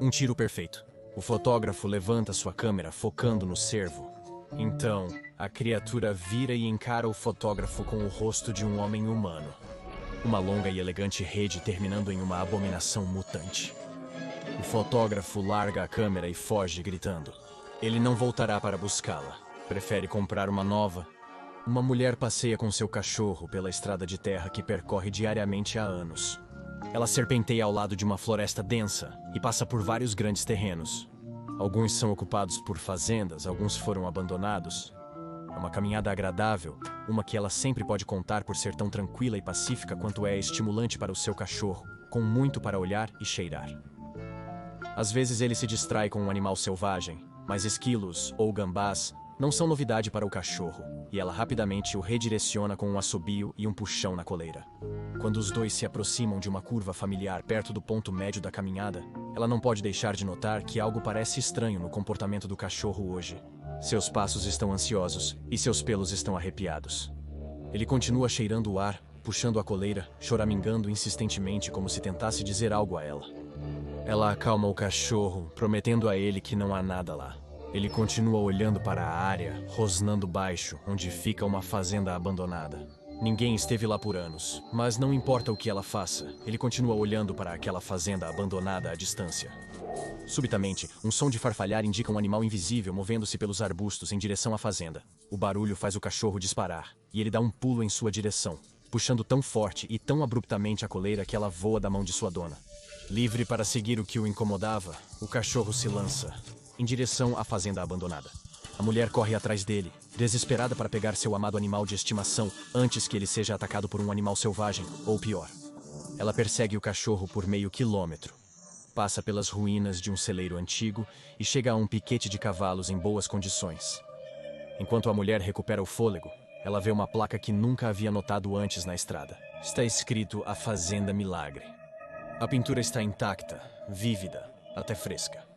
Um tiro perfeito. O fotógrafo levanta sua câmera focando no cervo. Então, a criatura vira e encara o fotógrafo com o rosto de um homem humano. Uma longa e elegante rede terminando em uma abominação mutante. O fotógrafo larga a câmera e foge gritando. Ele não voltará para buscá-la. Prefere comprar uma nova. Uma mulher passeia com seu cachorro pela estrada de terra que percorre diariamente há anos. Ela serpenteia ao lado de uma floresta densa e passa por vários grandes terrenos. Alguns são ocupados por fazendas, alguns foram abandonados. É uma caminhada agradável, uma que ela sempre pode contar por ser tão tranquila e pacífica quanto é estimulante para o seu cachorro, com muito para olhar e cheirar. Às vezes ele se distrai com um animal selvagem, mas esquilos ou gambás não são novidade para o cachorro, e ela rapidamente o redireciona com um assobio e um puxão na coleira. Quando os dois se aproximam de uma curva familiar perto do ponto médio da caminhada, ela não pode deixar de notar que algo parece estranho no comportamento do cachorro hoje. Seus passos estão ansiosos e seus pelos estão arrepiados. Ele continua cheirando o ar, puxando a coleira, choramingando insistentemente como se tentasse dizer algo a ela. Ela acalma o cachorro, prometendo a ele que não há nada lá. Ele continua olhando para a área, rosnando baixo, onde fica uma fazenda abandonada. Ninguém esteve lá por anos, mas não importa o que ela faça, ele continua olhando para aquela fazenda abandonada à distância. Subitamente, um som de farfalhar indica um animal invisível movendo-se pelos arbustos em direção à fazenda. O barulho faz o cachorro disparar, e ele dá um pulo em sua direção, puxando tão forte e tão abruptamente a coleira que ela voa da mão de sua dona. Livre para seguir o que o incomodava, o cachorro se lança em direção à fazenda abandonada. A mulher corre atrás dele, desesperada para pegar seu amado animal de estimação antes que ele seja atacado por um animal selvagem, ou pior. Ela persegue o cachorro por meio quilômetro. Passa pelas ruínas de um celeiro antigo e chega a um piquete de cavalos em boas condições. Enquanto a mulher recupera o fôlego, ela vê uma placa que nunca havia notado antes na estrada. Está escrito A Fazenda Milagre. A pintura está intacta, vívida, até fresca.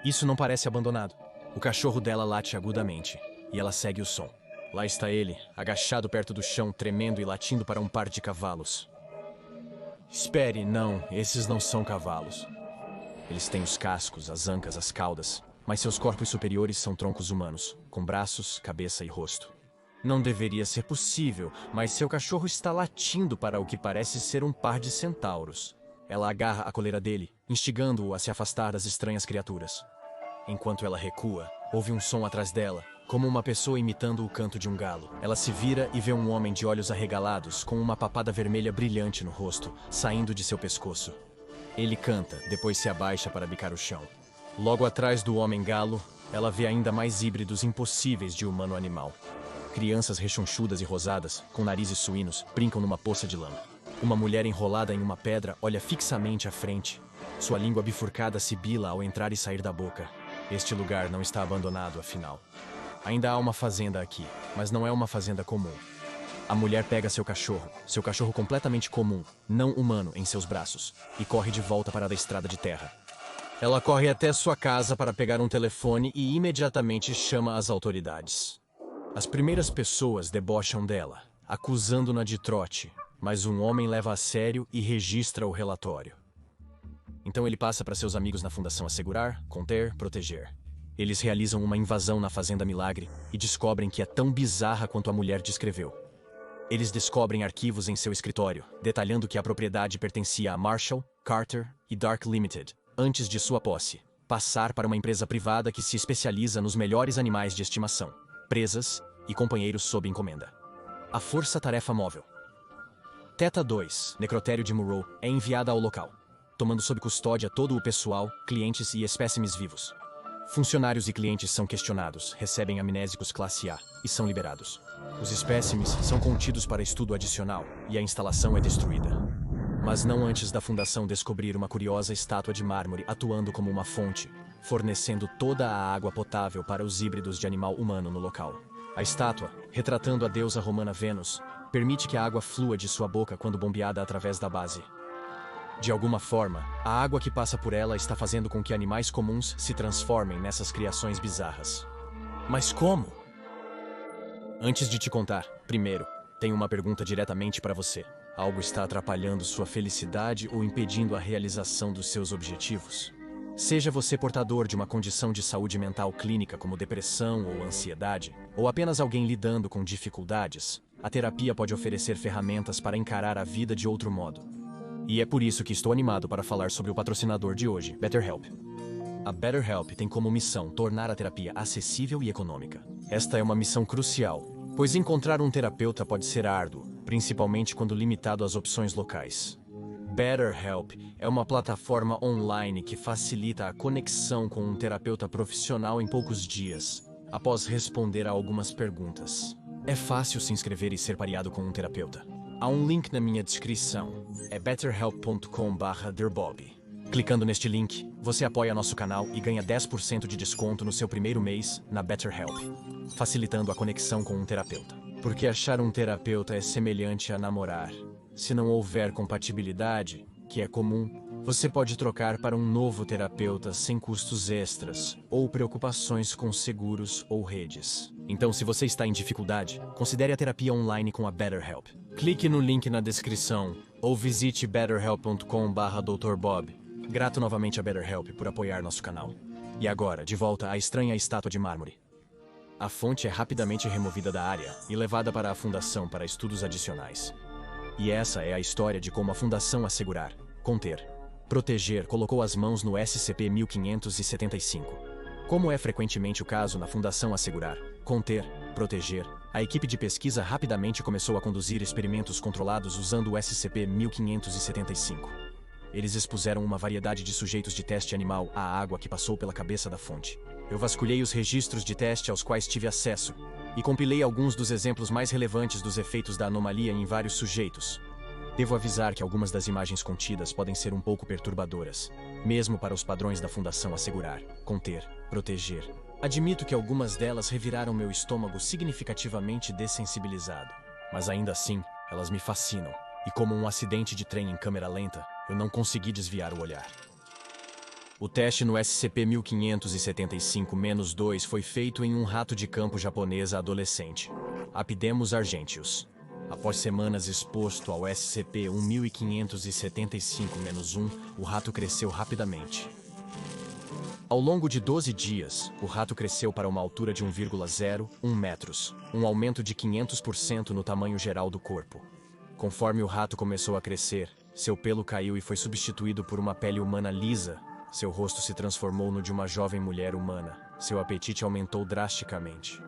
Isso não parece abandonado. O cachorro dela late agudamente, e ela segue o som. Lá está ele, agachado perto do chão, tremendo e latindo para um par de cavalos. Espere, não, esses não são cavalos. Eles têm os cascos, as ancas, as caudas, mas seus corpos superiores são troncos humanos, com braços, cabeça e rosto. Não deveria ser possível, mas seu cachorro está latindo para o que parece ser um par de centauros. Ela agarra a coleira dele, instigando-o a se afastar das estranhas criaturas. Enquanto ela recua, ouve um som atrás dela, como uma pessoa imitando o canto de um galo. Ela se vira e vê um homem de olhos arregalados, com uma papada vermelha brilhante no rosto, saindo de seu pescoço. Ele canta, depois se abaixa para bicar o chão. Logo atrás do homem galo, ela vê ainda mais híbridos impossíveis de humano-animal. Crianças rechonchudas e rosadas, com narizes suínos, brincam numa poça de lama. Uma mulher enrolada em uma pedra olha fixamente à frente. Sua língua bifurcada sibila ao entrar e sair da boca. Este lugar não está abandonado, afinal. Ainda há uma fazenda aqui, mas não é uma fazenda comum. A mulher pega seu cachorro completamente comum, não humano, em seus braços, e corre de volta para a estrada de terra. Ela corre até sua casa para pegar um telefone e imediatamente chama as autoridades. As primeiras pessoas debocham dela, acusando-na de trote, mas um homem leva a sério e registra o relatório. Então ele passa para seus amigos na fundação assegurar, conter, proteger. Eles realizam uma invasão na Fazenda Milagre e descobrem que é tão bizarra quanto a mulher descreveu. Eles descobrem arquivos em seu escritório, detalhando que a propriedade pertencia a Marshall, Carter e Dark Limited, antes de sua posse, passar para uma empresa privada que se especializa nos melhores animais de estimação, presas e companheiros sob encomenda. A Força Tarefa Móvel. Theta 2, necrotério de Murrow, é enviada ao local, tomando sob custódia todo o pessoal, clientes e espécimes vivos. Funcionários e clientes são questionados, recebem amnésicos classe A e são liberados. Os espécimes são contidos para estudo adicional e a instalação é destruída. Mas não antes da Fundação descobrir uma curiosa estátua de mármore atuando como uma fonte, fornecendo toda a água potável para os híbridos de animal humano no local. A estátua, retratando a deusa romana Vênus, permite que a água flua de sua boca quando bombeada através da base. De alguma forma, a água que passa por ela está fazendo com que animais comuns se transformem nessas criações bizarras. Mas como? Antes de te contar, primeiro, tenho uma pergunta diretamente para você. Algo está atrapalhando sua felicidade ou impedindo a realização dos seus objetivos? Seja você portador de uma condição de saúde mental clínica como depressão ou ansiedade, ou apenas alguém lidando com dificuldades, a terapia pode oferecer ferramentas para encarar a vida de outro modo. E é por isso que estou animado para falar sobre o patrocinador de hoje, BetterHelp. A BetterHelp tem como missão tornar a terapia acessível e econômica. Esta é uma missão crucial, pois encontrar um terapeuta pode ser árduo, principalmente quando limitado às opções locais. BetterHelp é uma plataforma online que facilita a conexão com um terapeuta profissional em poucos dias, após responder a algumas perguntas. É fácil se inscrever e ser pareado com um terapeuta. Há um link na minha descrição, é betterhelp.com/derbob. Clicando neste link, você apoia nosso canal e ganha 10% de desconto no seu primeiro mês na BetterHelp, facilitando a conexão com um terapeuta. Porque achar um terapeuta é semelhante a namorar. Se não houver compatibilidade, que é comum, você pode trocar para um novo terapeuta sem custos extras ou preocupações com seguros ou redes. Então, se você está em dificuldade, considere a terapia online com a BetterHelp. Clique no link na descrição ou visite betterhelp.com/drbob. Grato novamente a BetterHelp por apoiar nosso canal. E agora, de volta à estranha estátua de mármore. A fonte é rapidamente removida da área e levada para a Fundação para estudos adicionais. E essa é a história de como a Fundação Assegurar, Conter, Proteger colocou as mãos no SCP-1575. Como é frequentemente o caso na Fundação Assegurar, Conter, Proteger, a equipe de pesquisa rapidamente começou a conduzir experimentos controlados usando o SCP-1575. Eles expuseram uma variedade de sujeitos de teste animal à água que passou pela cabeça da fonte. Eu vasculhei os registros de teste aos quais tive acesso e compilei alguns dos exemplos mais relevantes dos efeitos da anomalia em vários sujeitos. Devo avisar que algumas das imagens contidas podem ser um pouco perturbadoras, mesmo para os padrões da Fundação Assegurar, Conter, Proteger. Admito que algumas delas reviraram meu estômago significativamente dessensibilizado, mas ainda assim, elas me fascinam, e como um acidente de trem em câmera lenta, eu não consegui desviar o olhar. O teste no SCP-1575-2 foi feito em um rato de campo japonesa adolescente, Apidemus argentius. Após semanas exposto ao SCP-1575-1, o rato cresceu rapidamente. Ao longo de 12 dias, o rato cresceu para uma altura de 1,01 metros, um aumento de 500% no tamanho geral do corpo. Conforme o rato começou a crescer, seu pelo caiu e foi substituído por uma pele humana lisa. Seu rosto se transformou no de uma jovem mulher humana. Seu apetite aumentou drasticamente.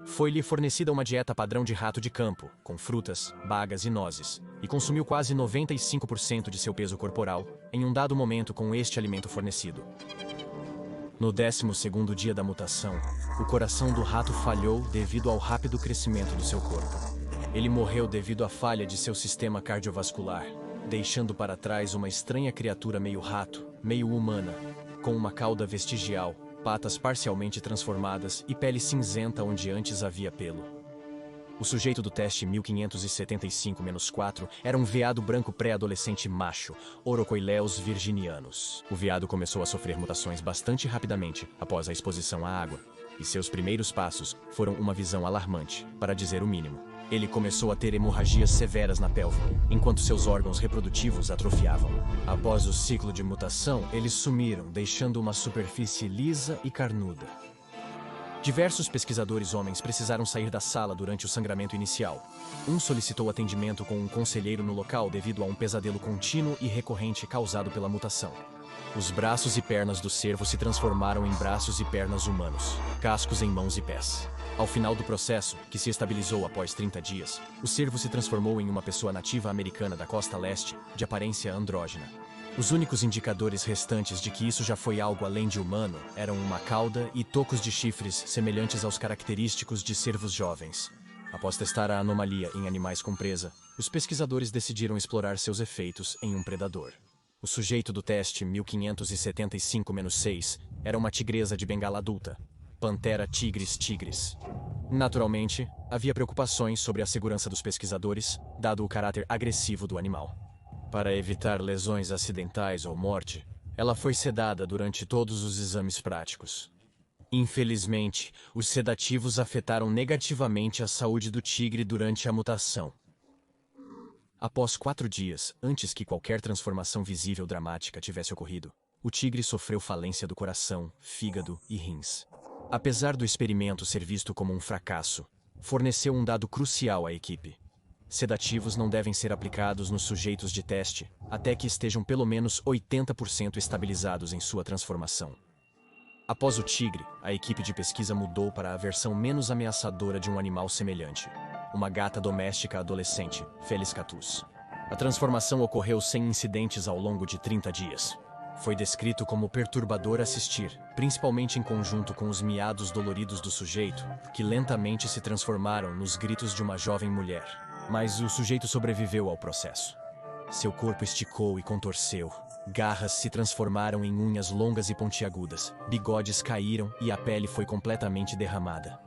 Foi-lhe fornecida uma dieta padrão de rato de campo, com frutas, bagas e nozes, e consumiu quase 95% de seu peso corporal em um dado momento com este alimento fornecido. No 12º dia da mutação, o coração do rato falhou devido ao rápido crescimento do seu corpo. Ele morreu devido à falha de seu sistema cardiovascular, deixando para trás uma estranha criatura meio rato, meio humana, com uma cauda vestigial, patas parcialmente transformadas e pele cinzenta onde antes havia pelo. O sujeito do teste 1575-4 era um veado branco pré-adolescente macho, Orocoileus virginianus. O veado começou a sofrer mutações bastante rapidamente após a exposição à água, e seus primeiros passos foram uma visão alarmante, para dizer o mínimo. Ele começou a ter hemorragias severas na pelve, enquanto seus órgãos reprodutivos atrofiavam. Após o ciclo de mutação, eles sumiram, deixando uma superfície lisa e carnuda. Diversos pesquisadores homens precisaram sair da sala durante o sangramento inicial. Um solicitou atendimento com um conselheiro no local devido a um pesadelo contínuo e recorrente causado pela mutação. Os braços e pernas do cervo se transformaram em braços e pernas humanos, cascos em mãos e pés. Ao final do processo, que se estabilizou após 30 dias, o cervo se transformou em uma pessoa nativa americana da costa leste, de aparência andrógina. Os únicos indicadores restantes de que isso já foi algo além de humano eram uma cauda e tocos de chifres semelhantes aos característicos de cervos jovens. Após testar a anomalia em animais com presa, os pesquisadores decidiram explorar seus efeitos em um predador. O sujeito do teste 1575-6 era uma tigresa de bengala adulta, Panthera tigris tigris. Naturalmente, havia preocupações sobre a segurança dos pesquisadores, dado o caráter agressivo do animal. Para evitar lesões acidentais ou morte, ela foi sedada durante todos os exames práticos. Infelizmente, os sedativos afetaram negativamente a saúde do tigre durante a mutação. Após 4 dias, antes que qualquer transformação visível dramática tivesse ocorrido, o tigre sofreu falência do coração, fígado e rins. Apesar do experimento ser visto como um fracasso, forneceu um dado crucial à equipe. Sedativos não devem ser aplicados nos sujeitos de teste até que estejam pelo menos 80% estabilizados em sua transformação. Após o tigre, a equipe de pesquisa mudou para a versão menos ameaçadora de um animal semelhante, uma gata doméstica adolescente, Felis catus. A transformação ocorreu sem incidentes ao longo de 30 dias. Foi descrito como perturbador assistir, principalmente em conjunto com os miados doloridos do sujeito, que lentamente se transformaram nos gritos de uma jovem mulher. Mas o sujeito sobreviveu ao processo. Seu corpo esticou e contorceu. Garras se transformaram em unhas longas e pontiagudas. Bigodes caíram e a pele foi completamente derramada.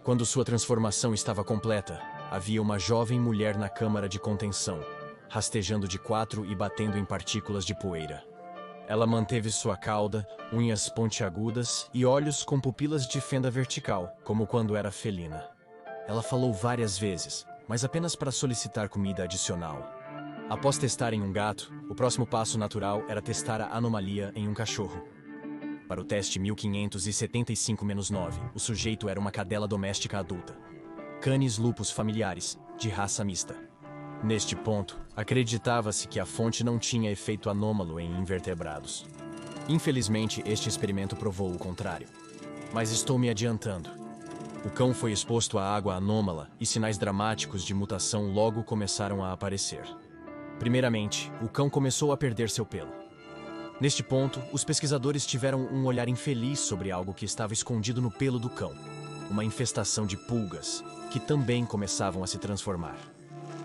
Quando sua transformação estava completa, havia uma jovem mulher na câmara de contenção, rastejando de quatro e batendo em partículas de poeira. Ela manteve sua cauda, unhas pontiagudas e olhos com pupilas de fenda vertical, como quando era felina. Ela falou várias vezes, mas apenas para solicitar comida adicional. Após testar em um gato, o próximo passo natural era testar a anomalia em um cachorro. Para o teste 1575-9, o sujeito era uma cadela doméstica adulta. Canis lupus familiares, de raça mista. Neste ponto, acreditava-se que a fonte não tinha efeito anômalo em invertebrados. Infelizmente, este experimento provou o contrário. Mas estou me adiantando. O cão foi exposto à água anômala e sinais dramáticos de mutação logo começaram a aparecer. Primeiramente, o cão começou a perder seu pelo. Neste ponto, os pesquisadores tiveram um olhar infeliz sobre algo que estava escondido no pelo do cão. Uma infestação de pulgas, que também começavam a se transformar.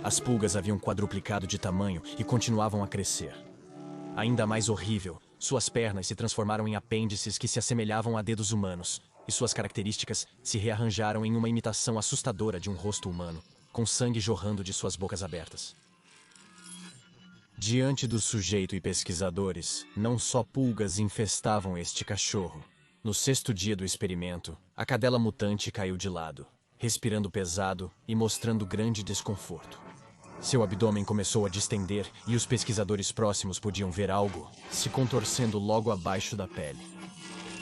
As pulgas haviam quadruplicado de tamanho e continuavam a crescer. Ainda mais horrível, suas pernas se transformaram em apêndices que se assemelhavam a dedos humanos, e suas características se rearranjaram em uma imitação assustadora de um rosto humano, com sangue jorrando de suas bocas abertas. Diante do sujeito e pesquisadores, não só pulgas infestavam este cachorro. No 6º dia do experimento, a cadela mutante caiu de lado, respirando pesado e mostrando grande desconforto. Seu abdômen começou a distender e os pesquisadores próximos podiam ver algo se contorcendo logo abaixo da pele.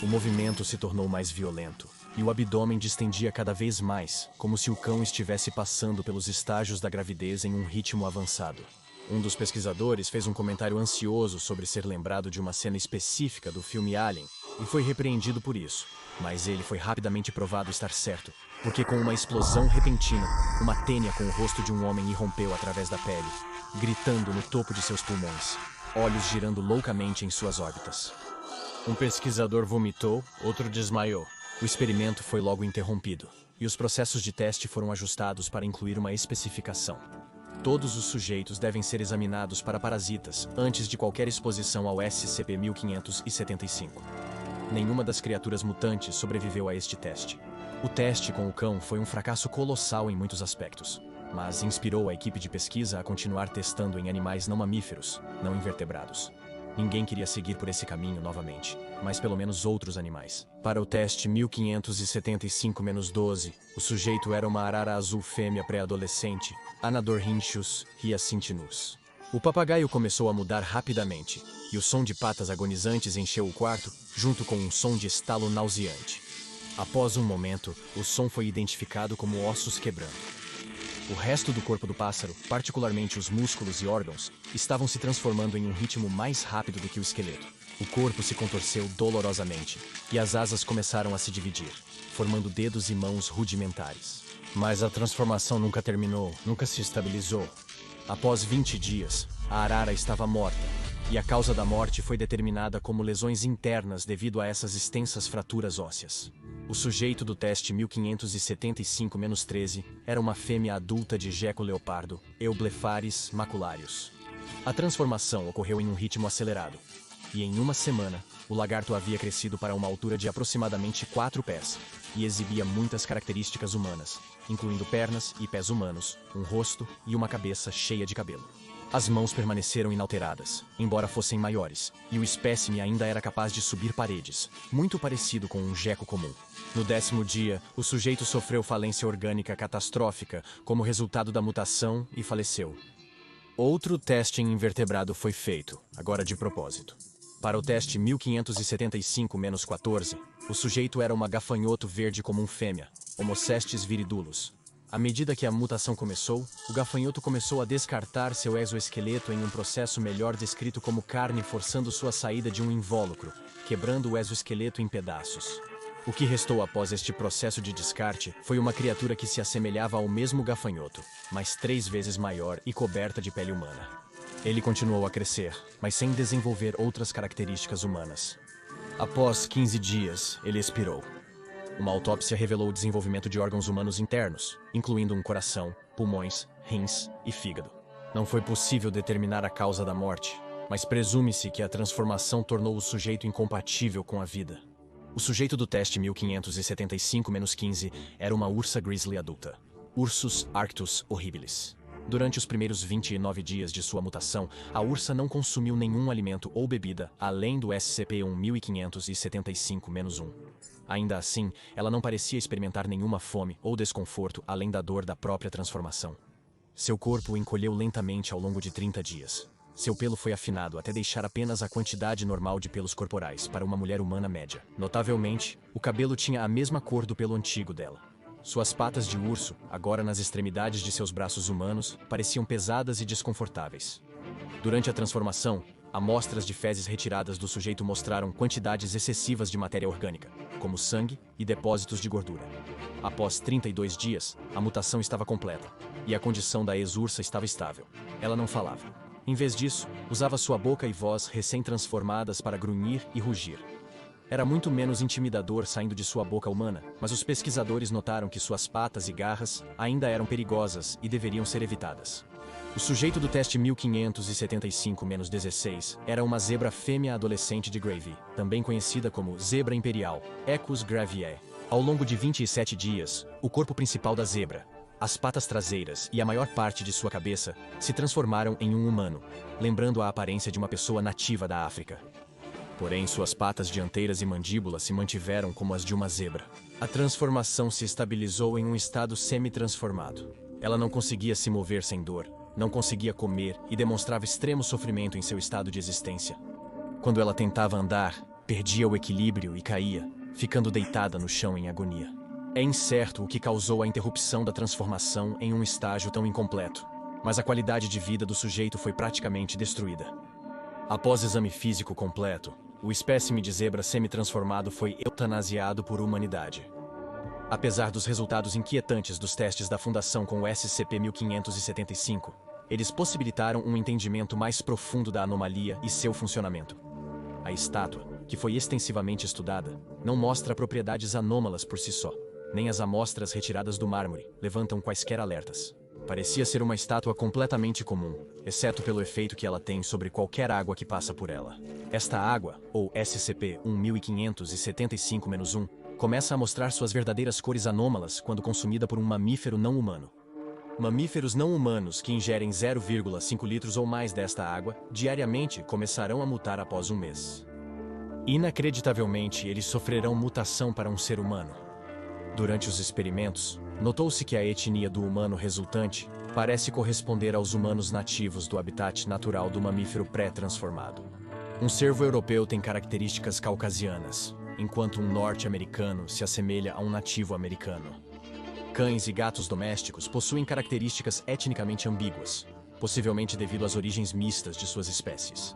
O movimento se tornou mais violento e o abdômen distendia cada vez mais, como se o cão estivesse passando pelos estágios da gravidez em um ritmo avançado. Um dos pesquisadores fez um comentário ansioso sobre ser lembrado de uma cena específica do filme Alien e foi repreendido por isso. Mas ele foi rapidamente provado estar certo, porque com uma explosão repentina, uma tênia com o rosto de um homem irrompeu através da pele, gritando no topo de seus pulmões, olhos girando loucamente em suas órbitas. Um pesquisador vomitou, outro desmaiou. O experimento foi logo interrompido, e os processos de teste foram ajustados para incluir uma especificação. Todos os sujeitos devem ser examinados para parasitas antes de qualquer exposição ao SCP-1575. Nenhuma das criaturas mutantes sobreviveu a este teste. O teste com o cão foi um fracasso colossal em muitos aspectos, mas inspirou a equipe de pesquisa a continuar testando em animais não mamíferos, não invertebrados. Ninguém queria seguir por esse caminho novamente, mas pelo menos outros animais. Para o teste 1575-12, o sujeito era uma arara azul fêmea pré-adolescente, Anadorhynchus hyacintinus. O papagaio começou a mudar rapidamente, e o som de patas agonizantes encheu o quarto, junto com um som de estalo nauseante. Após um momento, o som foi identificado como ossos quebrando. O resto do corpo do pássaro, particularmente os músculos e órgãos, estavam se transformando em um ritmo mais rápido do que o esqueleto. O corpo se contorceu dolorosamente, e as asas começaram a se dividir, formando dedos e mãos rudimentares. Mas a transformação nunca terminou, nunca se estabilizou. Após 20 dias, a arara estava morta, e a causa da morte foi determinada como lesões internas devido a essas extensas fraturas ósseas. O sujeito do teste 1575-13 era uma fêmea adulta de geco leopardo, Eublepharis macularius. A transformação ocorreu em um ritmo acelerado, e em uma semana, o lagarto havia crescido para uma altura de aproximadamente 4 pés, e exibia muitas características humanas, incluindo pernas e pés humanos, um rosto e uma cabeça cheia de cabelo. As mãos permaneceram inalteradas, embora fossem maiores, e o espécime ainda era capaz de subir paredes, muito parecido com um geco comum. No 10º dia, o sujeito sofreu falência orgânica catastrófica como resultado da mutação e faleceu. Outro teste em invertebrado foi feito, agora de propósito. Para o teste 1575-14, o sujeito era uma gafanhoto verde comum fêmea, Homocestes viridulus. À medida que a mutação começou, o gafanhoto começou a descartar seu exoesqueleto em um processo melhor descrito como carne, forçando sua saída de um invólucro, quebrando o exoesqueleto em pedaços. O que restou após este processo de descarte foi uma criatura que se assemelhava ao mesmo gafanhoto, mas 3 vezes maior e coberta de pele humana. Ele continuou a crescer, mas sem desenvolver outras características humanas. Após 15 dias, ele expirou. Uma autópsia revelou o desenvolvimento de órgãos humanos internos, incluindo um coração, pulmões, rins e fígado. Não foi possível determinar a causa da morte, mas presume-se que a transformação tornou o sujeito incompatível com a vida. O sujeito do teste 1575-15 era uma ursa grizzly adulta, Ursus arctos horribilis. Durante os primeiros 29 dias de sua mutação, a ursa não consumiu nenhum alimento ou bebida além do SCP-1575-1. Ainda assim, ela não parecia experimentar nenhuma fome ou desconforto além da dor da própria transformação. Seu corpo encolheu lentamente ao longo de 30 dias. Seu pelo foi afinado até deixar apenas a quantidade normal de pelos corporais para uma mulher humana média. Notavelmente, o cabelo tinha a mesma cor do pelo antigo dela. Suas patas de urso, agora nas extremidades de seus braços humanos, pareciam pesadas e desconfortáveis. Durante a transformação, amostras de fezes retiradas do sujeito mostraram quantidades excessivas de matéria orgânica, como sangue e depósitos de gordura. Após 32 dias, a mutação estava completa, e a condição da ex-ursa estava estável. Ela não falava. Em vez disso, usava sua boca e voz recém-transformadas para grunhir e rugir. Era muito menos intimidador saindo de sua boca humana, mas os pesquisadores notaram que suas patas e garras ainda eram perigosas e deveriam ser evitadas. O sujeito do teste 1575-16 era uma zebra fêmea adolescente de Gravy, também conhecida como zebra imperial, Equus graviae. Ao longo de 27 dias, o corpo principal da zebra, as patas traseiras e a maior parte de sua cabeça se transformaram em um humano, lembrando a aparência de uma pessoa nativa da África. Porém, suas patas dianteiras e mandíbula se mantiveram como as de uma zebra. A transformação se estabilizou em um estado semi-transformado. Ela não conseguia se mover sem dor, não conseguia comer e demonstrava extremo sofrimento em seu estado de existência. Quando ela tentava andar, perdia o equilíbrio e caía, ficando deitada no chão em agonia. É incerto o que causou a interrupção da transformação em um estágio tão incompleto, mas a qualidade de vida do sujeito foi praticamente destruída. Após exame físico completo, o espécime de zebra semi-transformado foi eutanasiado por humanidade. Apesar dos resultados inquietantes dos testes da Fundação com o SCP-1575, eles possibilitaram um entendimento mais profundo da anomalia e seu funcionamento. A estátua, que foi extensivamente estudada, não mostra propriedades anômalas por si só, nem as amostras retiradas do mármore levantam quaisquer alertas. Parecia ser uma estátua completamente comum, exceto pelo efeito que ela tem sobre qualquer água que passa por ela. Esta água, ou SCP-1575-1, começa a mostrar suas verdadeiras cores anômalas quando consumida por um mamífero não humano. Mamíferos não humanos que ingerem 0,5 litros ou mais desta água diariamente começarão a mutar após um mês. Inacreditavelmente, eles sofrerão mutação para um ser humano. Durante os experimentos, notou-se que a etnia do humano resultante parece corresponder aos humanos nativos do habitat natural do mamífero pré-transformado. Um cervo europeu tem características caucasianas, enquanto um norte-americano se assemelha a um nativo americano. Cães e gatos domésticos possuem características etnicamente ambíguas, possivelmente devido às origens mistas de suas espécies.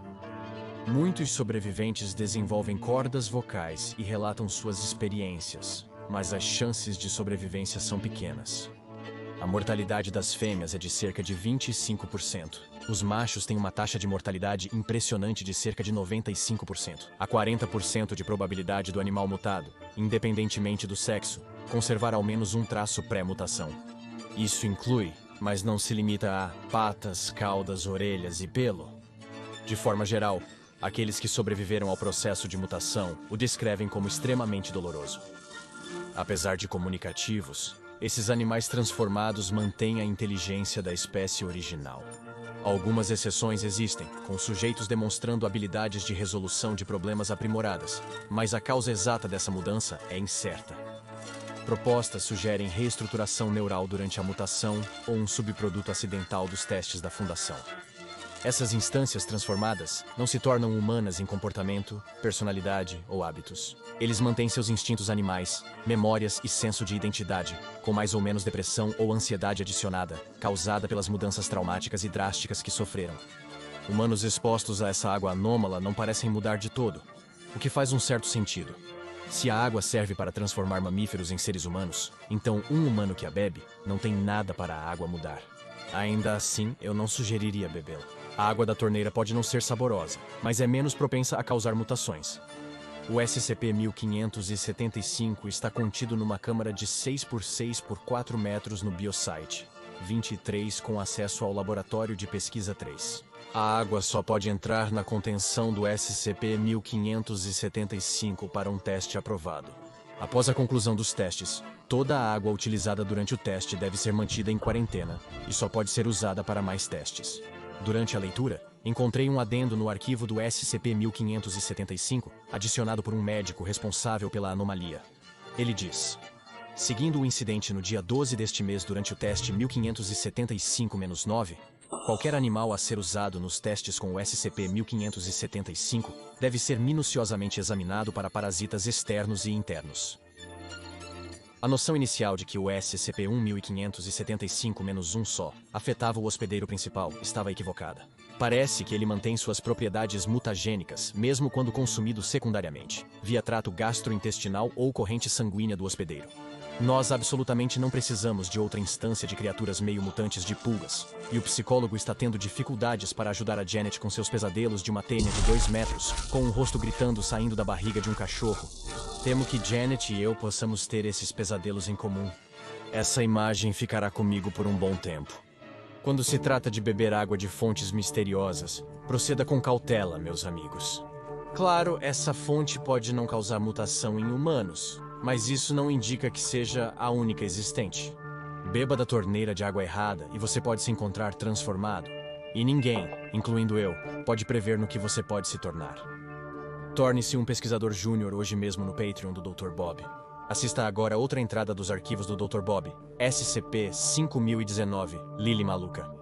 Muitos sobreviventes desenvolvem cordas vocais e relatam suas experiências, mas as chances de sobrevivência são pequenas. A mortalidade das fêmeas é de cerca de 25%. Os machos têm uma taxa de mortalidade impressionante de cerca de 95%. Há 40% de probabilidade do animal mutado, independentemente do sexo, conservar ao menos um traço pré-mutação. Isso inclui, mas não se limita a patas, caudas, orelhas e pelo. De forma geral, aqueles que sobreviveram ao processo de mutação o descrevem como extremamente doloroso. Apesar de comunicativos, esses animais transformados mantêm a inteligência da espécie original. Algumas exceções existem, com sujeitos demonstrando habilidades de resolução de problemas aprimoradas, mas a causa exata dessa mudança é incerta. Propostas sugerem reestruturação neural durante a mutação ou um subproduto acidental dos testes da Fundação. Essas instâncias transformadas não se tornam humanas em comportamento, personalidade ou hábitos. Eles mantêm seus instintos animais, memórias e senso de identidade, com mais ou menos depressão ou ansiedade adicionada, causada pelas mudanças traumáticas e drásticas que sofreram. Humanos expostos a essa água anômala não parecem mudar de todo, o que faz um certo sentido. Se a água serve para transformar mamíferos em seres humanos, então um humano que a bebe não tem nada para a água mudar. Ainda assim, eu não sugeriria bebê-la. A água da torneira pode não ser saborosa, mas é menos propensa a causar mutações. O SCP-1575 está contido numa câmara de 6 por 6 por 4 metros no Biosite 23 com acesso ao Laboratório de Pesquisa 3. A água só pode entrar na contenção do SCP-1575 para um teste aprovado. Após a conclusão dos testes, toda a água utilizada durante o teste deve ser mantida em quarentena e só pode ser usada para mais testes. Durante a leitura, encontrei um adendo no arquivo do SCP-1575, adicionado por um médico responsável pela anomalia. Ele diz: seguindo o incidente no dia 12 deste mês durante o teste 1575-9, qualquer animal a ser usado nos testes com o SCP-1575 deve ser minuciosamente examinado para parasitas externos e internos. A noção inicial de que o SCP-1575-1 só afetava o hospedeiro principal estava equivocada. Parece que ele mantém suas propriedades mutagênicas, mesmo quando consumido secundariamente, via trato gastrointestinal ou corrente sanguínea do hospedeiro. Nós absolutamente não precisamos de outra instância de criaturas meio mutantes de pulgas, e o psicólogo está tendo dificuldades para ajudar a Janet com seus pesadelos de uma tênia de 2 metros, com um rosto gritando saindo da barriga de um cachorro. Temo que Janet e eu possamos ter esses pesadelos em comum. Essa imagem ficará comigo por um bom tempo. Quando se trata de beber água de fontes misteriosas, proceda com cautela, meus amigos. Claro, essa fonte pode não causar mutação em humanos, mas isso não indica que seja a única existente. Beba da torneira de água errada e você pode se encontrar transformado. E ninguém, incluindo eu, pode prever no que você pode se tornar. Torne-se um pesquisador júnior hoje mesmo no Patreon do Dr. Bob. Assista agora a outra entrada dos arquivos do Dr. Bob, SCP-5019, Lily Maluca.